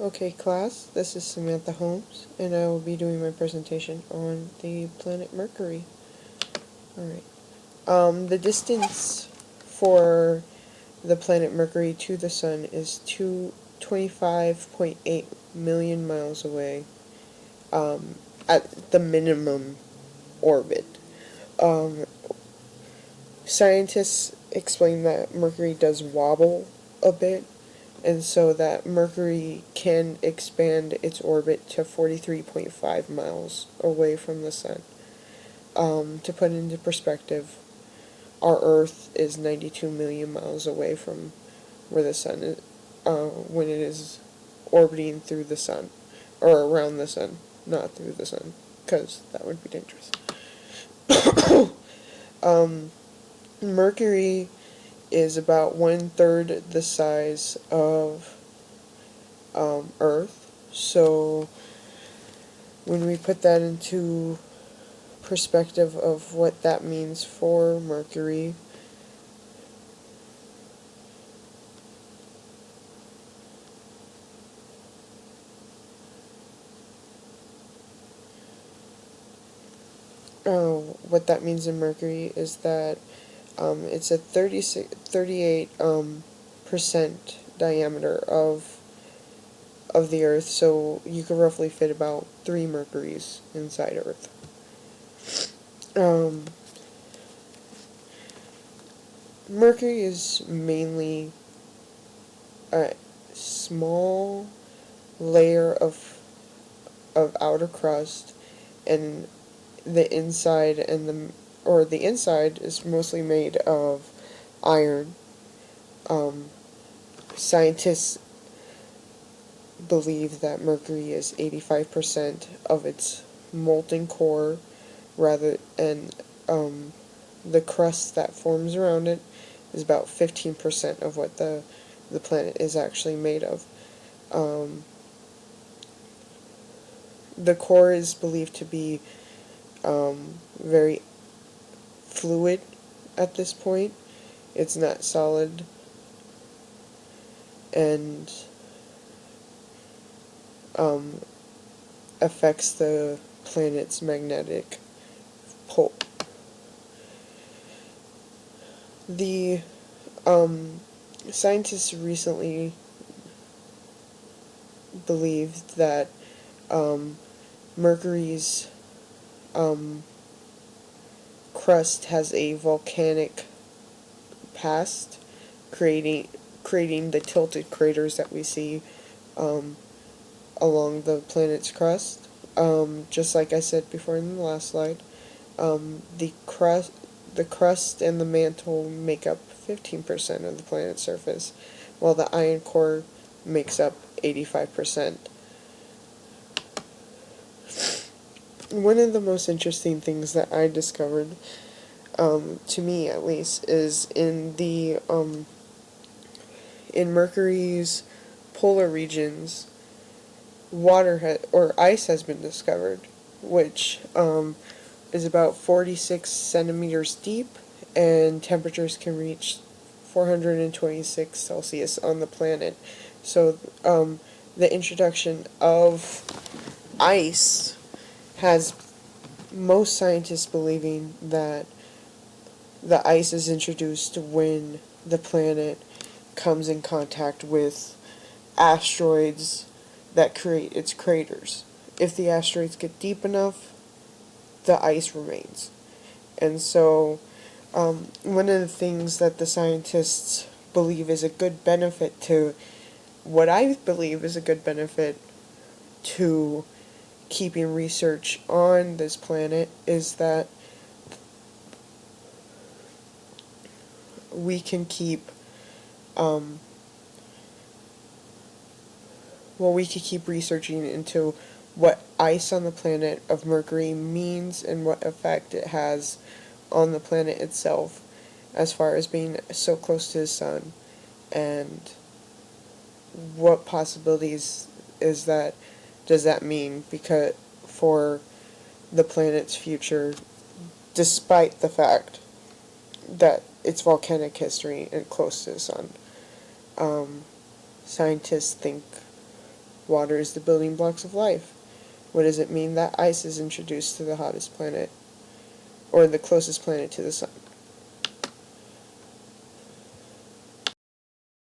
Okay, class, this is Samantha Holmes, and I will be doing my presentation on the planet Mercury. Alright. The distance for the planet Mercury to the Sun is 25.8 million miles away, at the minimum orbit. Um, Scientists explain that Mercury does wobble a bit, and so that Mercury can expand its orbit to 43.5 miles away from the Sun. To put into perspective, our Earth is 92 million miles away from where the Sun is, when it is orbiting through the Sun, or around the Sun, not through the Sun, because that would be dangerous. Mercury is about 1/3 the size of Earth. So when we put that into perspective of what that means for Mercury, what that means in Mercury is that it's a 38% diameter of the Earth, so you could roughly fit about 3 Mercuries inside Earth. Mercury is mainly a small layer of outer crust, and the inside is mostly made of iron. Scientists believe that Mercury is 85% of its molten core, and the crust that forms around it is about 15% of what the planet is actually made of. The core is believed to be very fluid at this point. It's not solid, and affects the planet's magnetic pole. The scientists recently believed that Mercury's crust has a volcanic past, creating the tilted craters that we see along the planet's crust. Just like I said before in the last slide, the crust and the mantle make up 15% of the planet's surface, while the iron core makes up 85%. One of the most interesting things that I discovered, to me at least, is in Mercury's polar regions, or ice has been discovered, which is about 46 centimeters deep, and temperatures can reach 426 Celsius on the planet. So the introduction of ice has most scientists believing that the ice is introduced when the planet comes in contact with asteroids that create its craters. If the asteroids get deep enough, the ice remains. And so, one of the things that the scientists believe is a good benefit to, what I believe is a good benefit to keeping research on this planet, is that we can keep we could keep researching into what ice on the planet of Mercury means and what effect it has on the planet itself, as far as being so close to the sun, and what possibilities does that mean because for the planet's future, despite the fact that it's volcanic history and close to the sun. Scientists think Water is the building blocks of life. What does it mean that ice is introduced to the hottest planet, or the closest planet to the sun?